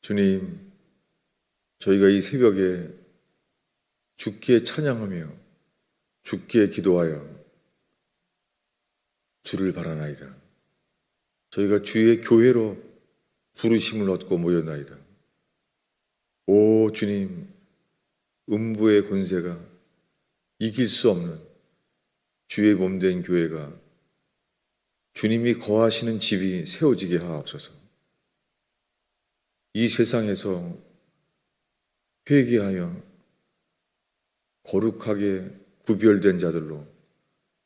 주님, 저희가 이 새벽에 주께 찬양하며 주께 기도하여 주를 바라나이다. 저희가 주의 교회로 부르심을 얻고 모였나이다. 오 주님, 음부의 권세가 이길 수 없는 주의 몸된 교회가 주님이 거하시는 집이 세워지게 하옵소서. 이 세상에서 회개하여 거룩하게 구별된 자들로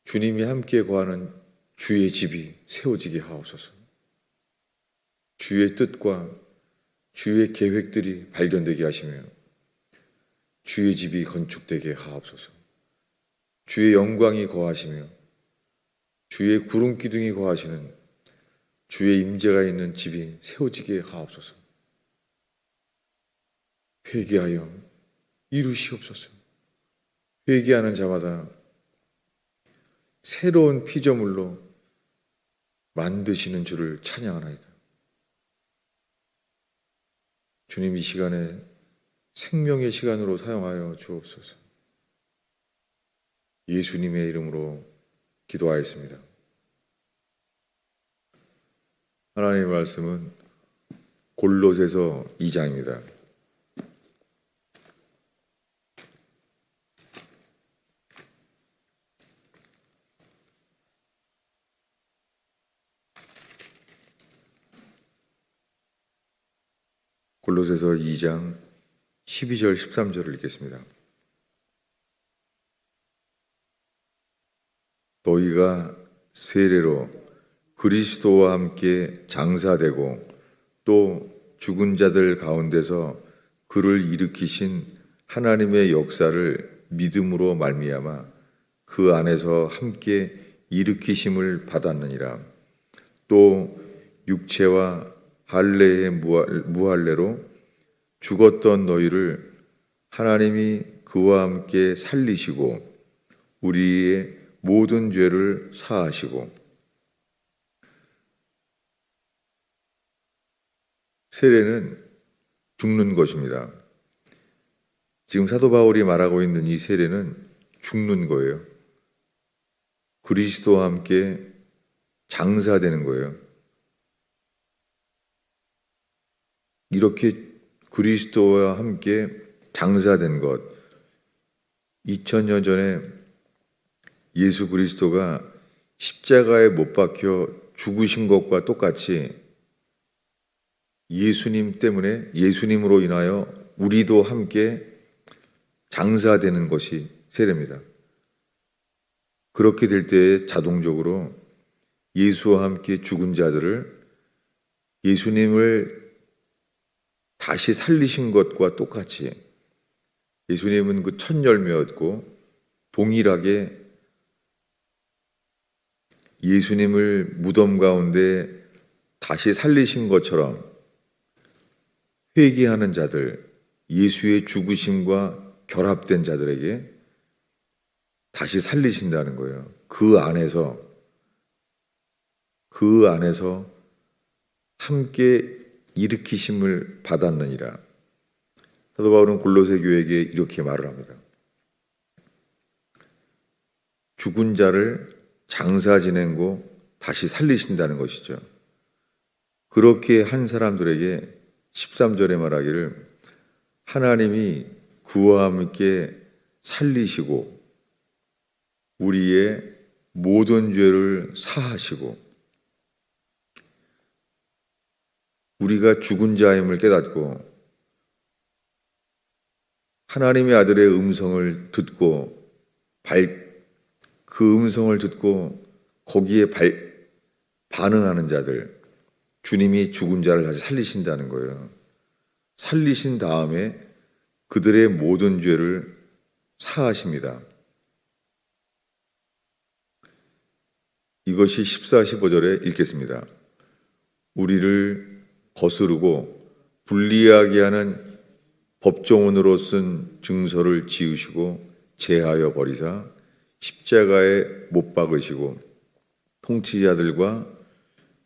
주님이 함께 거하는 주의 집이 세워지게 하옵소서. 주의 뜻과 주의 계획들이 발견되게 하시며 주의 집이 건축되게 하옵소서. 주의 영광이 거하시며 주의 구름 기둥이 거하시는 주의 임재가 있는 집이 세워지게 하옵소서. 회개하여 이루시옵소서. 회개하는 자마다 새로운 피조물로 만드시는 주를 찬양하나이다. 주님, 이 시간에 생명의 시간으로 사용하여 주옵소서. 예수님의 이름으로 기도하였습니다. 하나님의 말씀은 골로새서 2장입니다. 골로새서 2장 12절 13절을 읽겠습니다. 너희가 세례로 그리스도와 함께 장사되고 또 죽은 자들 가운데서 그를 일으키신 하나님의 역사를 믿음으로 말미암아 그 안에서 함께 일으키심을 받았느니라. 또 육체와 할례의 무할례로 죽었던 너희를 하나님이 그와 함께 살리시고 우리의 모든 죄를 사하시고. 세례는 죽는 것입니다. 지금 사도 바울이 말하고 있는 이 세례는 죽는 거예요. 그리스도와 함께 장사되는 거예요. 이렇게 그리스도와 함께 장사된 것, 2000년 전에 예수 그리스도가 십자가에 못 박혀 죽으신 것과 똑같이 예수님 때문에, 예수님으로 인하여 우리도 함께 장사되는 것이 세례입니다. 그렇게 될 때 자동적으로 예수와 함께 죽은 자들을 예수님을 다시 살리신 것과 똑같이, 예수님은 그 첫 열매였고 동일하게 예수님을 무덤 가운데 다시 살리신 것처럼 회개하는 자들, 예수의 죽으심과 결합된 자들에게 다시 살리신다는 거예요. 그 안에서 함께 일으키심을 받았느니라. 사도 바울은 골로새 교회에게 이렇게 말을 합니다. 죽은 자를 장사 지내고 다시 살리신다는 것이죠. 그렇게 한 사람들에게 13절에 말하기를 하나님이 그와 함께 살리시고 우리의 모든 죄를 사하시고. 우리가 죽은 자임을 깨닫고 하나님의 아들의 음성을 듣고 그 음성을 듣고 거기에 반응하는 자들, 주님이 죽은 자를 다시 살리신다는 거예요. 살리신 다음에 그들의 모든 죄를 사하십니다. 이것이 14, 15절에 읽겠습니다. 우리를 거스르고 불리하게 하는 법조문으로 쓴 증서를 지우시고 제하여 버리사 십자가에 못 박으시고 통치자들과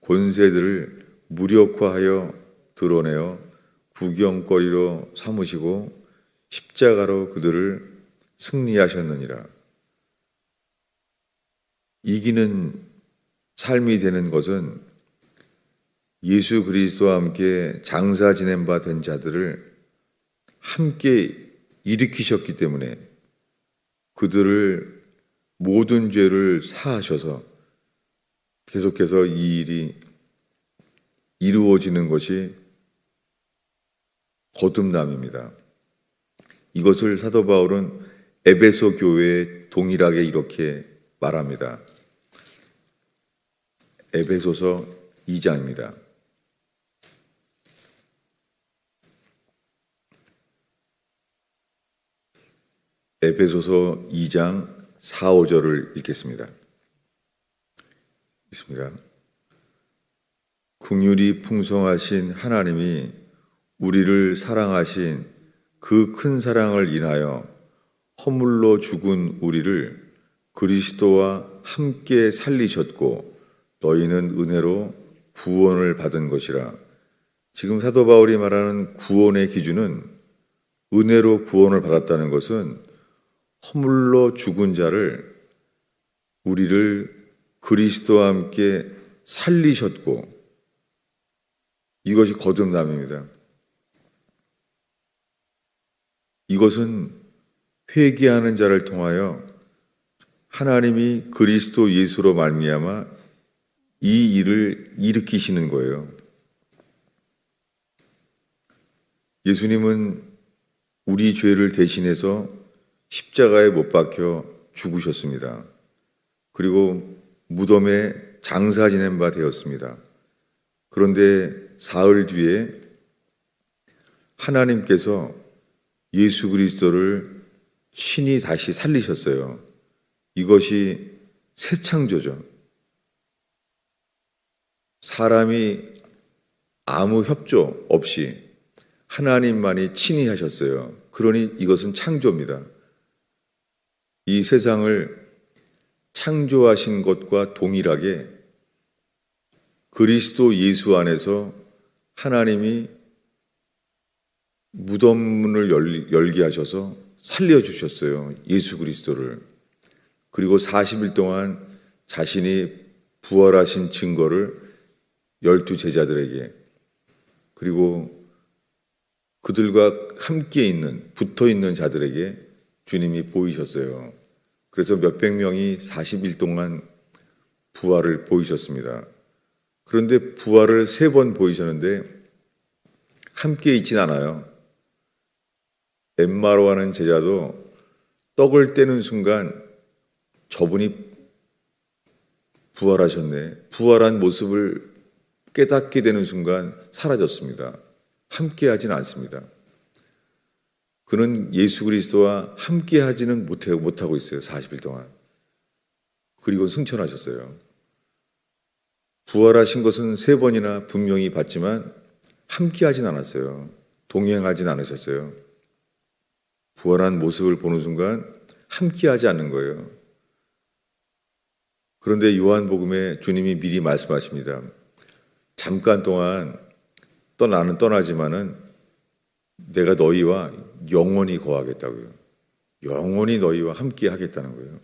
권세들을 무력화하여 드러내어 구경거리로 삼으시고 십자가로 그들을 승리하셨느니라. 이기는 삶이 되는 것은 예수 그리스도와 함께 장사 지낸 바 된 자들을 함께 일으키셨기 때문에 그들을 모든 죄를 사하셔서 계속해서 이 일이 이루어지는 것이 거듭남입니다. 이것을 사도 바울은 에베소 교회에 동일하게 이렇게 말합니다. 에베소서 2장입니다. 에베소서 2장 4, 5절을 읽겠습니다. 읽습니다. 긍휼이 풍성하신 하나님이 우리를 사랑하신 그 큰 사랑을 인하여 허물로 죽은 우리를 그리스도와 함께 살리셨고 너희는 은혜로 구원을 받은 것이라. 지금 사도 바울이 말하는 구원의 기준은 은혜로 구원을 받았다는 것은 허물로 죽은 자를 우리를 그리스도와 함께 살리셨고 이것이 거듭남입니다. 이것은 회개하는 자를 통하여 하나님이 그리스도 예수로 말미암아 이 일을 일으키시는 거예요. 예수님은 우리 죄를 대신해서 십자가에 못 박혀 죽으셨습니다. 그리고 무덤에 장사 지낸 바 되었습니다. 그런데 사흘 뒤에 하나님께서 예수 그리스도를 신이 다시 살리셨어요. 이것이 새 창조죠. 사람이 아무 협조 없이 하나님만이 친히 하셨어요. 그러니 이것은 창조입니다. 이 세상을 창조하신 것과 동일하게 그리스도 예수 안에서 하나님이 무덤문을 열게 하셔서 살려주셨어요. 예수 그리스도를. 그리고 40일 동안 자신이 부활하신 증거를 12 제자들에게 그리고 그들과 함께 있는 붙어 있는 자들에게 주님이 보이셨어요. 그래서 몇백 명이 40일 동안 부활을 보이셨습니다. 그런데 부활을 3번 보이셨는데 함께 있진 않아요. 엠마로 하는 제자도 떡을 떼는 순간 저분이 부활하셨네. 부활한 모습을 깨닫게 되는 순간 사라졌습니다. 함께 하진 않습니다. 그는 예수 그리스도와 함께 하지는 못하고 있어요. 40일 동안. 그리고 승천하셨어요. 부활하신 것은 3번이나 분명히 봤지만 함께 하진 않았어요. 동행하진 않으셨어요. 부활한 모습을 보는 순간 함께 하지 않는 거예요. 그런데 요한복음에 주님이 미리 말씀하십니다. 잠깐 동안 나는 떠나지만은 내가 너희와 영원히 거하겠다고요. 영원히 너희와 함께 하겠다는 거예요.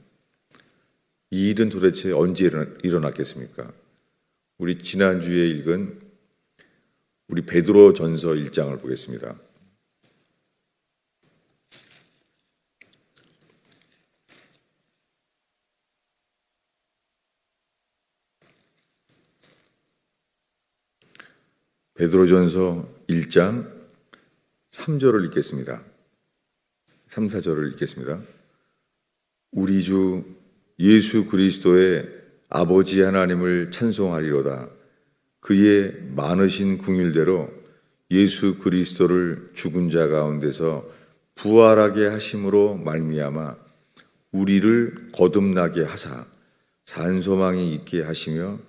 이 일은 도대체 언제 일어났겠습니까? 우리 지난주에 읽은 우리 베드로 전서 1장을 보겠습니다. 베드로전서 1장 3절을 읽겠습니다. 3, 4절을 읽겠습니다. 우리 주 예수 그리스도의 아버지 하나님을 찬송하리로다. 그의 많으신 긍휼대로 예수 그리스도를 죽은 자 가운데서 부활하게 하심으로 말미암아 우리를 거듭나게 하사 산소망이 있게 하시며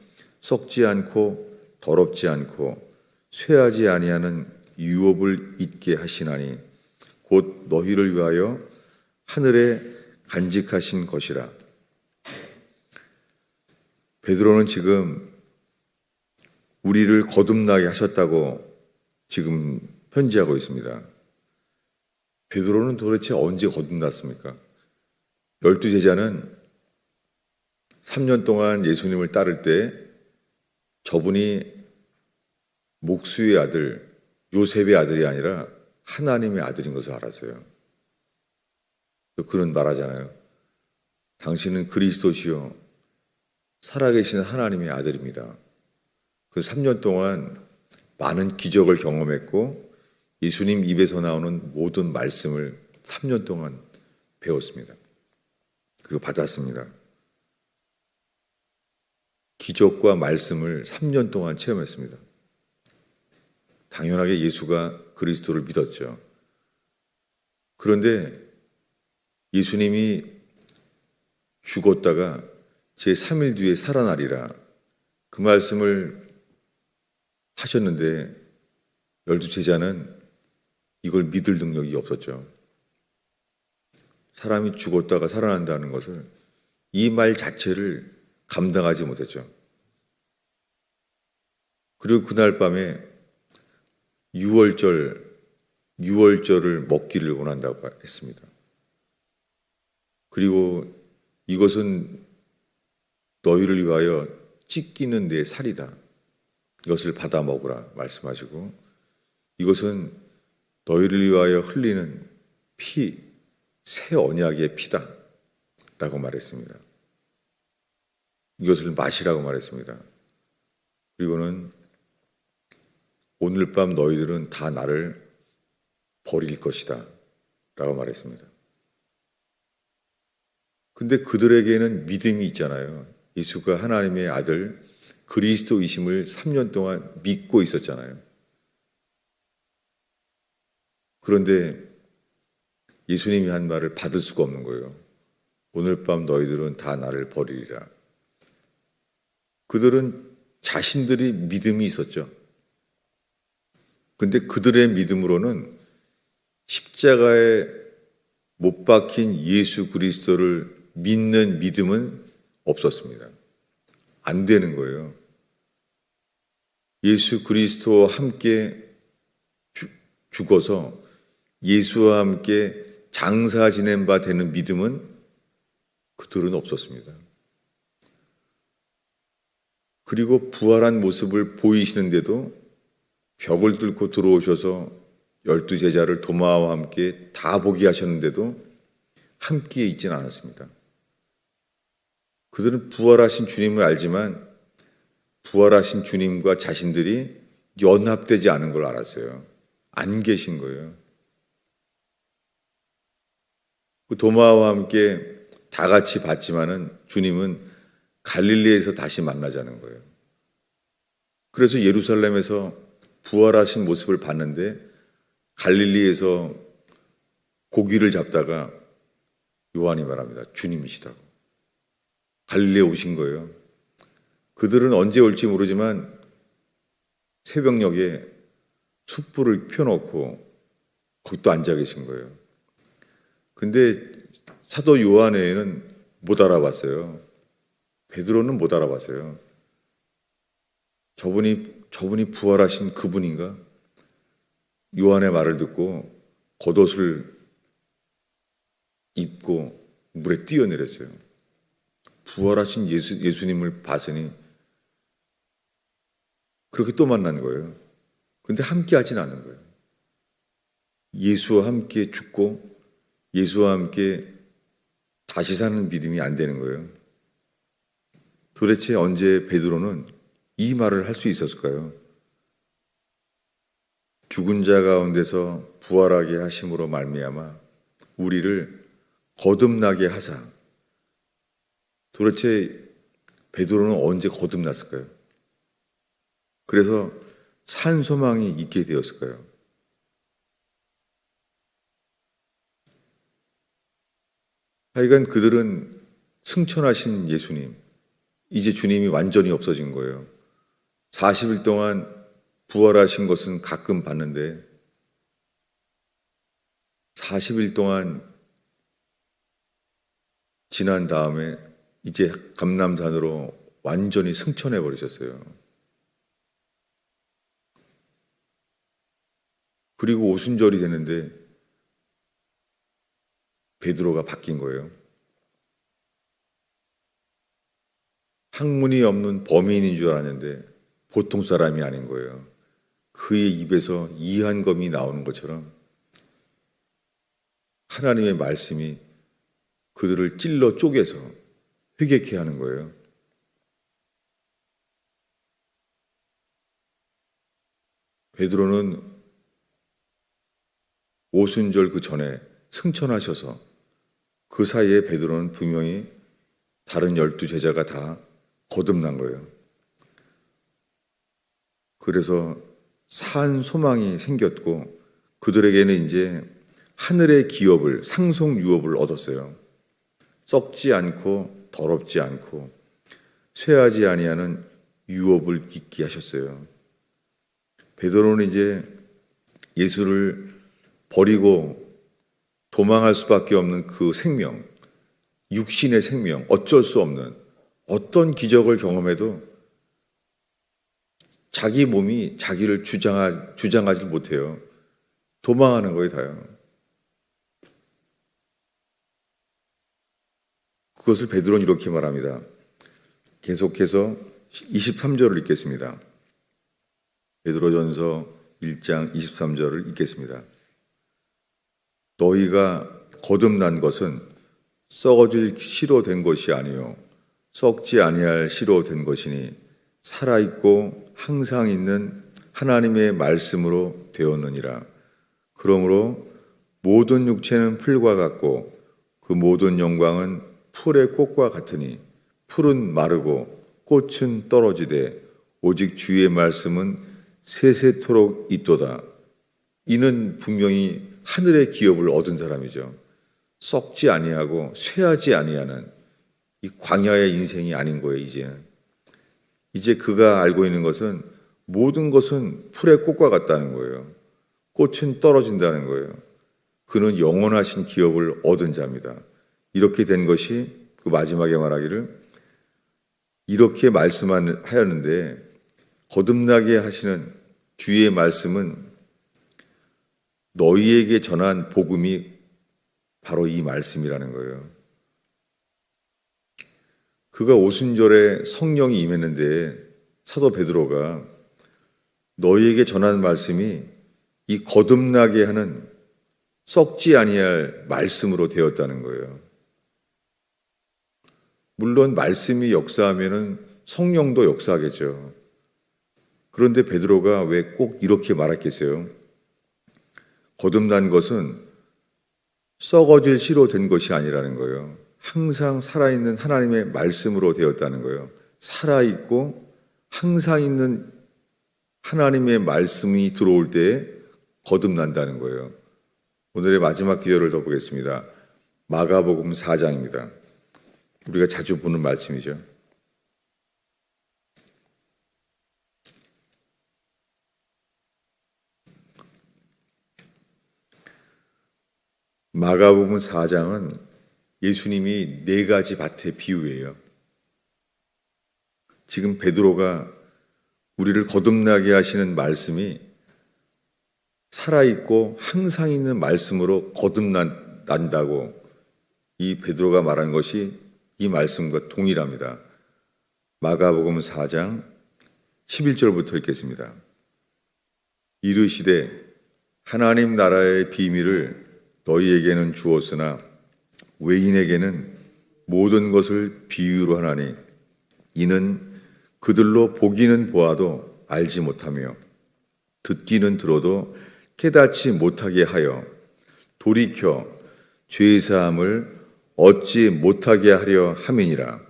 썩지 않고 더럽지 않고 쇠하지 아니하는 유업을 잊게 하시나니 곧 너희를 위하여 하늘에 간직하신 것이라. 베드로는 지금 우리를 거듭나게 하셨다고 지금 편지하고 있습니다. 베드로는 도대체 언제 거듭났습니까? 12제자는 3년 동안 예수님을 따를 때 저분이 목수의 아들, 요셉의 아들이 아니라 하나님의 아들인 것을 알았어요. 그는 말하잖아요. 당신은 그리스도시요 살아계신 하나님의 아들입니다. 그 3년 동안 많은 기적을 경험했고 예수님 입에서 나오는 모든 말씀을 3년 동안 배웠습니다. 그리고 받았습니다. 기적과 말씀을 3년 동안 체험했습니다. 당연하게 예수가 그리스도를 믿었죠. 그런데 예수님이 죽었다가 제3일 뒤에 살아나리라 그 말씀을 하셨는데 12제자는 이걸 믿을 능력이 없었죠. 사람이 죽었다가 살아난다는 것을 이 말 자체를 감당하지 못했죠. 그리고 그날 밤에 유월절을 먹기를 원한다고 했습니다. 그리고 이것은 너희를 위하여 찢기는 내 살이다. 이것을 받아 먹으라 말씀하시고 이것은 너희를 위하여 흘리는 피, 새 언약의 피다 라고 말했습니다. 이것을 마시라고 말했습니다. 그리고는 오늘 밤 너희들은 다 나를 버릴 것이다 라고 말했습니다. 근데 그들에게는 믿음이 있잖아요. 예수가 하나님의 아들 그리스도이심을 3년 동안 믿고 있었잖아요. 그런데 예수님이 한 말을 받을 수가 없는 거예요. 오늘 밤 너희들은 다 나를 버리리라. 그들은 자신들이 믿음이 있었죠. 근데 그들의 믿음으로는 십자가에 못 박힌 예수 그리스도를 믿는 믿음은 없었습니다. 안 되는 거예요. 예수 그리스도와 함께 죽어서 예수와 함께 장사 지낸 바 되는 믿음은 그들은 없었습니다. 그리고 부활한 모습을 보이시는데도 벽을 뚫고 들어오셔서 12제자를 도마와 함께 다 보게 하셨는데도 함께 있지는 않았습니다. 그들은 부활하신 주님을 알지만 부활하신 주님과 자신들이 연합되지 않은 걸 알았어요. 안 계신 거예요. 그 도마와 함께 다 같이 봤지만은 주님은 갈릴리에서 다시 만나자는 거예요. 그래서 예루살렘에서 부활하신 모습을 봤는데 갈릴리에서 고기를 잡다가 요한이 말합니다. 주님이시다고. 갈릴리에 오신 거예요. 그들은 언제 올지 모르지만 새벽녘에 숯불을 펴놓고 거기 또 앉아 계신 거예요. 근데 사도 요한 외에는 못 알아봤어요. 베드로는 못 알아봤어요. 저분이 부활하신 그분인가? 요한의 말을 듣고 겉옷을 입고 물에 뛰어내렸어요. 부활하신 예수님을 봤으니 그렇게 또 만난 거예요. 근데 함께 하진 않은 거예요. 예수와 함께 죽고 예수와 함께 다시 사는 믿음이 안 되는 거예요. 도대체 언제 베드로는 이 말을 할 수 있었을까요? 죽은 자 가운데서 부활하게 하심으로 말미암아 우리를 거듭나게 하사. 도대체 베드로는 언제 거듭났을까요? 그래서 산 소망이 있게 되었을까요? 하여간 그들은 승천하신 예수님, 이제 주님이 완전히 없어진 거예요. 40일 동안 부활하신 것은 가끔 봤는데 40일 동안 지난 다음에 이제 감람산으로 완전히 승천해 버리셨어요. 그리고 오순절이 되는데 베드로가 바뀐 거예요. 학문이 없는 범인인 줄 아는데 보통 사람이 아닌 거예요. 그의 입에서 이한검이 나오는 것처럼 하나님의 말씀이 그들을 찔러 쪼개서 회개케 하는 거예요. 베드로는 오순절 그 전에 승천하셔서 그 사이에 베드로는 분명히 다른 12제자가 다 거듭난 거예요. 그래서 산 소망이 생겼고 그들에게는 이제 하늘의 기업을, 상속 유업을 얻었어요. 썩지 않고 더럽지 않고 쇠하지 아니하는 유업을 있게 하셨어요. 베드로는 이제 예수를 버리고 도망할 수밖에 없는 그 생명, 육신의 생명, 어쩔 수 없는 어떤 기적을 경험해도 자기 몸이 자기를 주장하지 못해요. 도망하는 거예요, 다요. 그것을 베드로는 이렇게 말합니다. 계속해서 23절을 읽겠습니다. 베드로전서 1장 23절을 읽겠습니다. 너희가 거듭난 것은 썩어질 씨로 된 것이 아니요 썩지 아니할 씨로 된 것이니 살아있고 항상 있는 하나님의 말씀으로 되었느니라. 그러므로 모든 육체는 풀과 같고 그 모든 영광은 풀의 꽃과 같으니 풀은 마르고 꽃은 떨어지되 오직 주의 말씀은 세세토록 있도다. 이는 분명히 하늘의 기업을 얻은 사람이죠. 썩지 아니하고 쇠하지 아니하는 이 광야의 인생이 아닌 거예요. 이제 그가 알고 있는 것은 모든 것은 풀의 꽃과 같다는 거예요. 꽃은 떨어진다는 거예요. 그는 영원하신 기업을 얻은 자입니다. 이렇게 된 것이 그 마지막에 말하기를 이렇게 말씀하였는데 거듭나게 하시는 주의 말씀은 너희에게 전한 복음이 바로 이 말씀이라는 거예요. 그가 오순절에 성령이 임했는데 사도 베드로가 너희에게 전한 말씀이 이 거듭나게 하는 썩지 아니할 말씀으로 되었다는 거예요. 물론 말씀이 역사하면은 성령도 역사하겠죠. 그런데 베드로가 왜 꼭 이렇게 말했겠어요? 거듭난 것은 썩어질 씨로 된 것이 아니라는 거예요. 항상 살아있는 하나님의 말씀으로 되었다는 거예요. 살아있고 항상 있는 하나님의 말씀이 들어올 때에 거듭난다는 거예요. 오늘의 마지막 기절을 더 보겠습니다. 마가복음 4장입니다. 우리가 자주 보는 말씀이죠. 마가복음 4장은 예수님이 4가지 밭의 비유예요. 지금 베드로가 우리를 거듭나게 하시는 말씀이 살아있고 항상 있는 말씀으로 거듭난다고 이 베드로가 말한 것이 이 말씀과 동일합니다. 마가복음 4장 11절부터 읽겠습니다. 이르시되 하나님 나라의 비밀을 너희에게는 주었으나 외인에게는 모든 것을 비유로 하나니 이는 그들로 보기는 보아도 알지 못하며 듣기는 들어도 깨닫지 못하게 하여 돌이켜 죄사함을 얻지 못하게 하려 함이니라.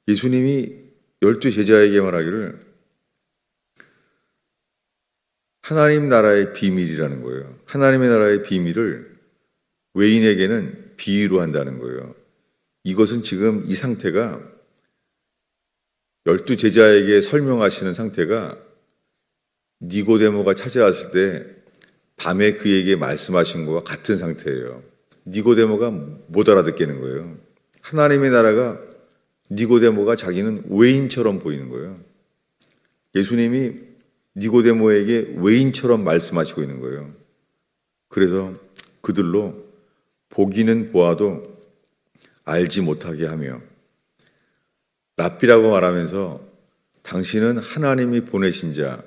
예수님이 12제자에게 말하기를 하나님 나라의 비밀이라는 거예요. 하나님의 나라의 비밀을 외인에게는 비유로 한다는 거예요. 이것은 지금 이 상태가 12제자에게 설명하시는 상태가 니고데모가 찾아왔을 때 밤에 그에게 말씀하신 것과 같은 상태예요. 니고데모가 못 알아듣겠는 거예요. 하나님의 나라가 니고데모가 자기는 외인처럼 보이는 거예요. 예수님이 니고데모에게 외인처럼 말씀하시고 있는 거예요. 그래서 그들로 보기는 보아도 알지 못하게 하며, 랍비라고 말하면서 당신은 하나님이 보내신 자,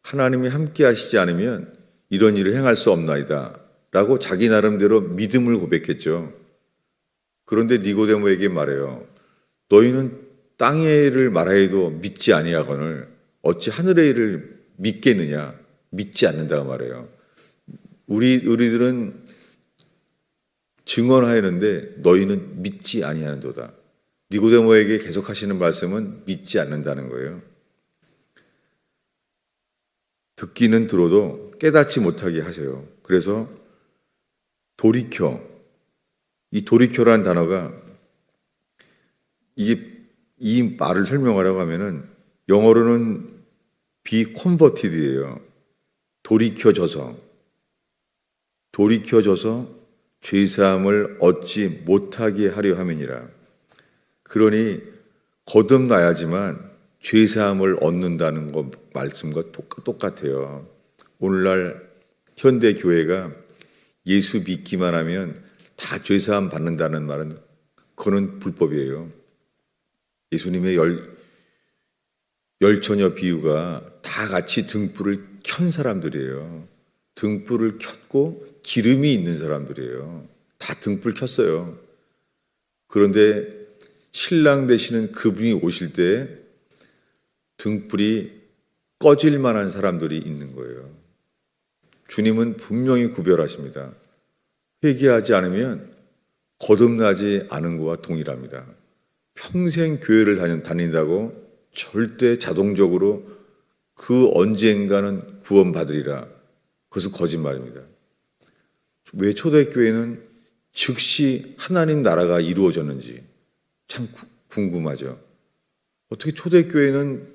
하나님이 함께 하시지 않으면 이런 일을 행할 수 없나이다 라고 자기 나름대로 믿음을 고백했죠. 그런데 니고데모에게 말해요. 너희는 땅의 일을 말하여도 믿지 아니하거늘 어찌 하늘의 일을 믿겠느냐? 믿지 않는다고 말해요. 우리들은 증언하였는데 너희는 믿지 아니하는도다. 니고데모에게 계속하시는 말씀은 믿지 않는다는 거예요. 듣기는 들어도 깨닫지 못하게 하세요. 그래서 돌이켜, 이 돌이켜라는 단어가 이 말을 설명하라고 하면은 영어로는 be converted이에요. 돌이켜져서 죄사함을 얻지 못하게 하려 함이니라. 그러니 거듭나야지만 죄사함을 얻는다는 것 말씀과 똑같아요. 오늘날 현대 교회가 예수 믿기만 하면 다 죄사함 받는다는 말은 그거는 불법이에요. 예수님의 열처녀 비유가 다 같이 등불을 켠 사람들이에요. 등불을 켰고 기름이 있는 사람들이에요. 다 등불 켰어요. 그런데 신랑 되시는 그분이 오실 때 등불이 꺼질 만한 사람들이 있는 거예요. 주님은 분명히 구별하십니다. 회개하지 않으면 거듭나지 않은 것과 동일합니다. 평생 교회를 다닌다고 절대 자동적으로 그 언젠가는 구원받으리라. 그것은 거짓말입니다. 왜 초대교회는 즉시 하나님 나라가 이루어졌는지 참 궁금하죠. 어떻게 초대교회는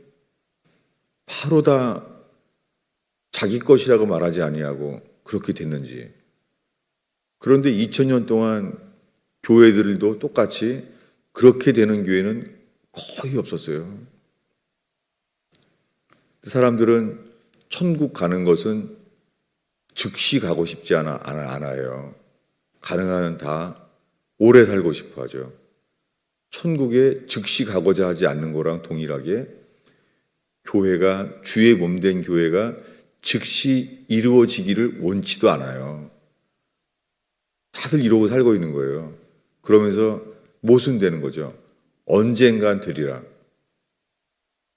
바로 다 자기 것이라고 말하지 아니하고 그렇게 됐는지. 그런데 2000년 동안 교회들도 똑같이 그렇게 되는 교회는 거의 없었어요. 사람들은 천국 가는 것은 즉시 가고 싶지 않아요. 가능한 다 오래 살고 싶어 하죠. 천국에 즉시 가고자 하지 않는 거랑 동일하게 교회가, 주의 몸된 교회가 즉시 이루어지기를 원치도 않아요. 다들 이러고 살고 있는 거예요. 그러면서 모순되는 거죠. 언젠간 되리라.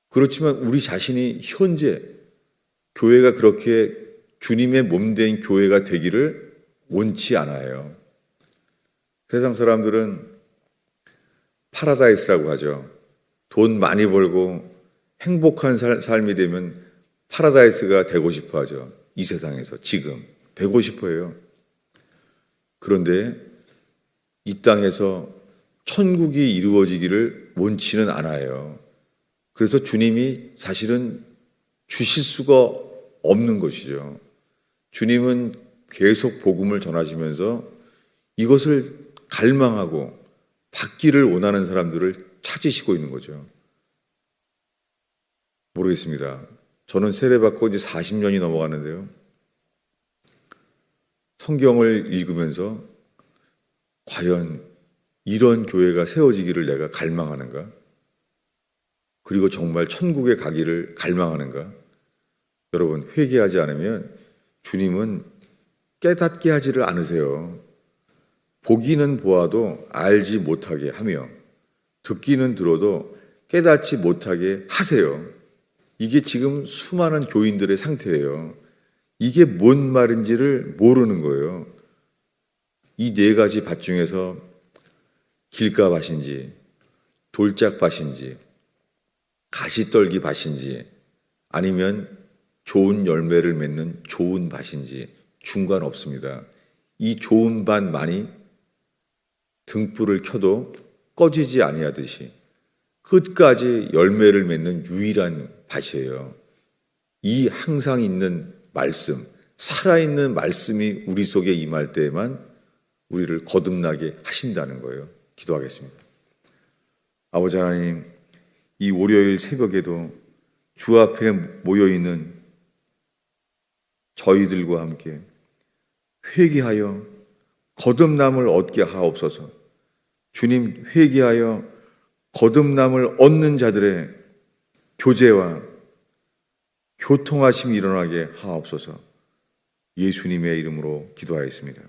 그렇지만 우리 자신이 현재 교회가 그렇게 주님의 몸된 교회가 되기를 원치 않아요. 세상 사람들은 파라다이스라고 하죠. 돈 많이 벌고 행복한 삶이 되면 파라다이스가 되고 싶어 하죠. 이 세상에서 지금 되고 싶어 해요. 그런데 이 땅에서 천국이 이루어지기를 원치는 않아요. 그래서 주님이 사실은 주실 수가 없는 것이죠. 주님은 계속 복음을 전하시면서 이것을 갈망하고 받기를 원하는 사람들을 찾으시고 있는 거죠. 모르겠습니다. 저는 세례받고 이제 40년이 넘어가는데요. 성경을 읽으면서 과연 이런 교회가 세워지기를 내가 갈망하는가? 그리고 정말 천국에 가기를 갈망하는가? 여러분, 회개하지 않으면 주님은 깨닫게 하지를 않으세요. 보기는 보아도 알지 못하게 하며 듣기는 들어도 깨닫지 못하게 하세요. 이게 지금 수많은 교인들의 상태예요. 이게 뭔 말인지를 모르는 거예요. 이 네 가지 밭 중에서 길가밭인지 돌짝밭인지 가시떨기 밭인지 아니면 좋은 열매를 맺는 좋은 밭인지 중간 없습니다. 이 좋은 밭만이 등불을 켜도 꺼지지 아니하듯이 끝까지 열매를 맺는 유일한 밭이에요. 이 항상 있는 말씀, 살아있는 말씀이 우리 속에 임할 때에만 우리를 거듭나게 하신다는 거예요. 기도하겠습니다. 아버지 하나님, 이 월요일 새벽에도 주 앞에 모여있는 저희들과 함께 회개하여 거듭남을 얻게 하옵소서. 주님, 회개하여 거듭남을 얻는 자들의 교제와 교통하심이 일어나게 하옵소서. 예수님의 이름으로 기도하였습니다.